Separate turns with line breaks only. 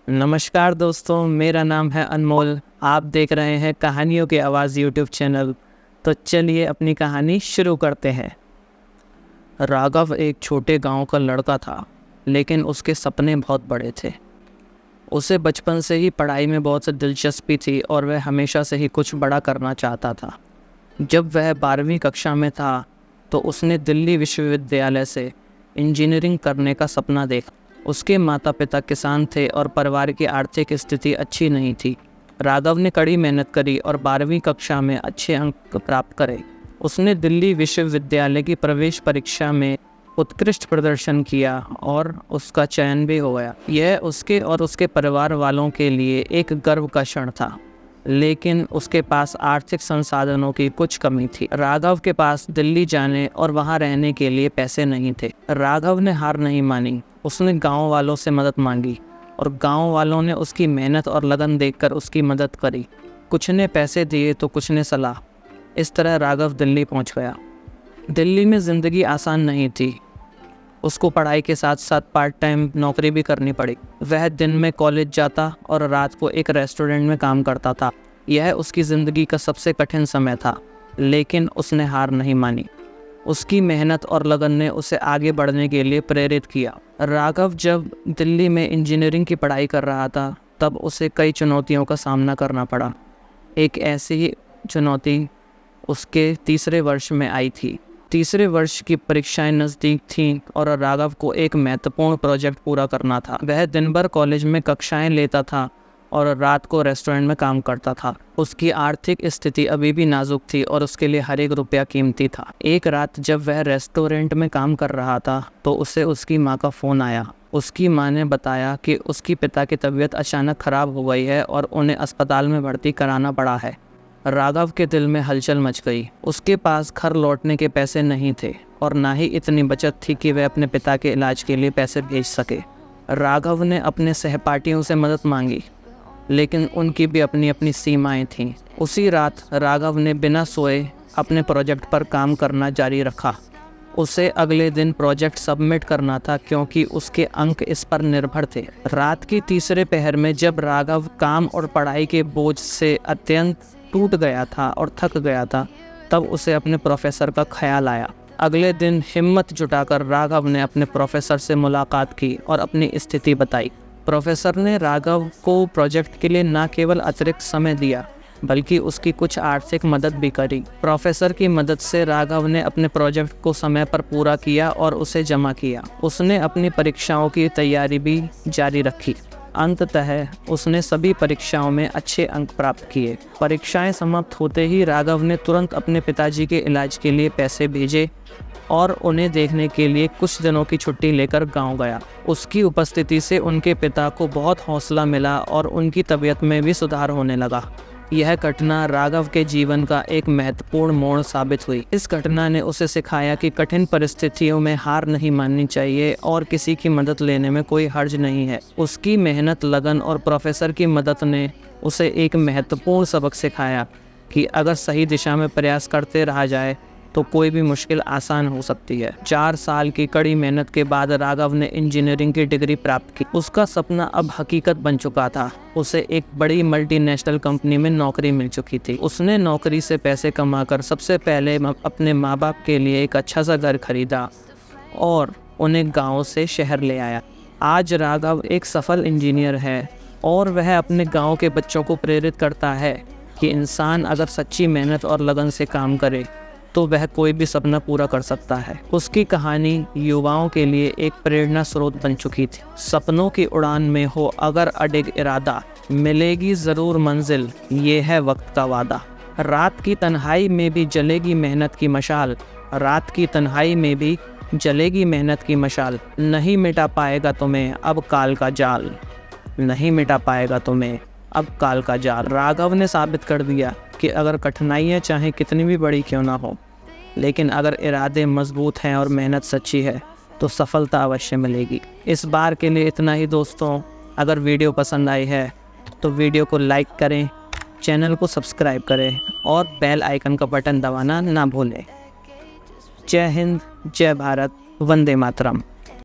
नमस्कार दोस्तों, मेरा नाम है अनमोल। आप देख रहे हैं कहानियों की आवाज़ यूट्यूब चैनल। तो चलिए अपनी कहानी शुरू करते हैं। राघव एक छोटे गांव का लड़का था, लेकिन उसके सपने बहुत बड़े थे। उसे बचपन से ही पढ़ाई में बहुत सी दिलचस्पी थी और वह हमेशा से ही कुछ बड़ा करना चाहता था। जब वह 12वीं कक्षा में था तो उसने दिल्ली विश्वविद्यालय से इंजीनियरिंग करने का सपना देखा। उसके माता पिता किसान थे और परिवार की आर्थिक स्थिति अच्छी नहीं थी। राघव ने कड़ी मेहनत करी और 12वीं कक्षा में अच्छे अंक प्राप्त करे। उसने दिल्ली विश्वविद्यालय की प्रवेश परीक्षा में उत्कृष्ट प्रदर्शन किया और उसका चयन भी हो गया। यह उसके और उसके परिवार वालों के लिए एक गर्व का क्षण था, लेकिन उसके पास आर्थिक संसाधनों की कुछ कमी थी। राघव के पास दिल्ली जाने और वहां रहने के लिए पैसे नहीं थे। राघव ने हार नहीं मानी। उसने गांव वालों से मदद मांगी और गांव वालों ने उसकी मेहनत और लगन देखकर उसकी मदद करी। कुछ ने पैसे दिए तो कुछ ने सलाह। इस तरह राघव दिल्ली पहुंच गया। दिल्ली में ज़िंदगी आसान नहीं थी। उसको पढ़ाई के साथ साथ पार्ट टाइम नौकरी भी करनी पड़ी। वह दिन में कॉलेज जाता और रात को एक रेस्टोरेंट में काम करता था। यह उसकी ज़िंदगी का सबसे कठिन समय था, लेकिन उसने हार नहीं मानी। उसकी मेहनत और लगन ने उसे आगे बढ़ने के लिए प्रेरित किया। राघव जब दिल्ली में इंजीनियरिंग की पढ़ाई कर रहा था, तब उसे कई चुनौतियों का सामना करना पड़ा। एक ऐसी ही चुनौती उसके तीसरे वर्ष में आई थी। तीसरे वर्ष की परीक्षाएं नज़दीक थीं और राघव को एक महत्वपूर्ण प्रोजेक्ट पूरा करना था। वह दिन भर कॉलेज में कक्षाएं लेता था और रात को रेस्टोरेंट में काम करता था। उसकी आर्थिक स्थिति अभी भी नाजुक थी और उसके लिए हर एक रुपया कीमती था। एक रात जब वह रेस्टोरेंट में काम कर रहा था तो उसे उसकी माँ का फ़ोन आया। उसकी माँ ने बताया कि उसकी पिता की तबीयत अचानक ख़राब हो गई है और उन्हें अस्पताल में भर्ती कराना पड़ा है। राघव के दिल में हलचल मच गई। उसके पास घर लौटने के पैसे नहीं थे और ना ही इतनी बचत थी कि वह अपने पिता के इलाज के लिए पैसे भेज सके। राघव ने अपने सहपाठियों से मदद मांगी, लेकिन उनकी भी अपनी अपनी सीमाएं थीं। उसी रात राघव ने बिना सोए अपने प्रोजेक्ट पर काम करना जारी रखा। उसे अगले दिन प्रोजेक्ट सबमिट करना था क्योंकि उसके अंक इस पर निर्भर थे। रात की तीसरे पहर में जब राघव काम और पढ़ाई के बोझ से अत्यंत टूट गया था और थक गया था, तब उसे अपने प्रोफेसर का ख्याल आया। अगले दिन हिम्मत जुटाकर राघव ने अपने प्रोफेसर से मुलाकात की और अपनी स्थिति बताई। प्रोफेसर ने राघव को प्रोजेक्ट के लिए न केवल अतिरिक्त समय दिया, बल्कि उसकी कुछ आर्थिक मदद भी करी। प्रोफेसर की मदद से राघव ने अपने प्रोजेक्ट को समय पर पूरा किया और उसे जमा किया। उसने अपनी परीक्षाओं की तैयारी भी जारी रखी। अंततः उसने सभी परीक्षाओं में अच्छे अंक प्राप्त किए। परीक्षाएं समाप्त होते ही राघव ने तुरंत अपने पिताजी के इलाज के लिए पैसे भेजे और उन्हें देखने के लिए कुछ दिनों की छुट्टी लेकर गांव गया। उसकी उपस्थिति से उनके पिता को बहुत हौसला मिला और उनकी तबीयत में भी सुधार होने लगा। यह घटना राघव के जीवन का एक महत्वपूर्ण मोड़ साबित हुई। इस घटना ने उसे सिखाया कि कठिन परिस्थितियों में हार नहीं माननी चाहिए और किसी की मदद लेने में कोई हर्ज नहीं है। उसकी मेहनत, लगन और प्रोफेसर की मदद ने उसे एक महत्वपूर्ण सबक सिखाया कि अगर सही दिशा में प्रयास करते रहा जाए तो कोई भी मुश्किल आसान हो सकती है। 4 साल की कड़ी मेहनत के बाद राघव ने इंजीनियरिंग की डिग्री प्राप्त की। उसका सपना अब हकीकत बन चुका था। उसे एक बड़ी मल्टीनेशनल कंपनी में नौकरी मिल चुकी थी। उसने नौकरी से पैसे कमाकर सबसे पहले अपने माँ बाप के लिए एक अच्छा सा घर खरीदा और उन्हें गाँव से शहर ले आया। आज राघव एक सफल इंजीनियर है और वह अपने गाँव के बच्चों को प्रेरित करता है कि इंसान अगर सच्ची मेहनत और लगन से काम करे तो वह कोई भी सपना पूरा कर सकता है। उसकी कहानी युवाओं के लिए एक प्रेरणा स्रोत बन चुकी थी। सपनों की उड़ान में हो अगर अडिग इरादा, मिलेगी ज़रूर मंजिल, ये है वक्त का वादा। रात की तन्हाई में भी जलेगी मेहनत की मशाल, रात की तन्हाई में भी जलेगी मेहनत की मशाल। नहीं मिटा पाएगा तुम्हें अब काल का जाल, नहीं मिटा पाएगा तुम्हें अब काल का जाल। राघव ने साबित कर दिया कि अगर कठिनाइयाँ चाहे कितनी भी बड़ी क्यों ना हो, लेकिन अगर इरादे मजबूत हैं और मेहनत सच्ची है तो सफलता अवश्य मिलेगी। इस बार के लिए इतना ही दोस्तों। अगर वीडियो पसंद आई है तो वीडियो को लाइक करें, चैनल को सब्सक्राइब करें और बेल आइकन का बटन दबाना ना भूलें। जय हिंद, जय भारत, वंदे मातरम।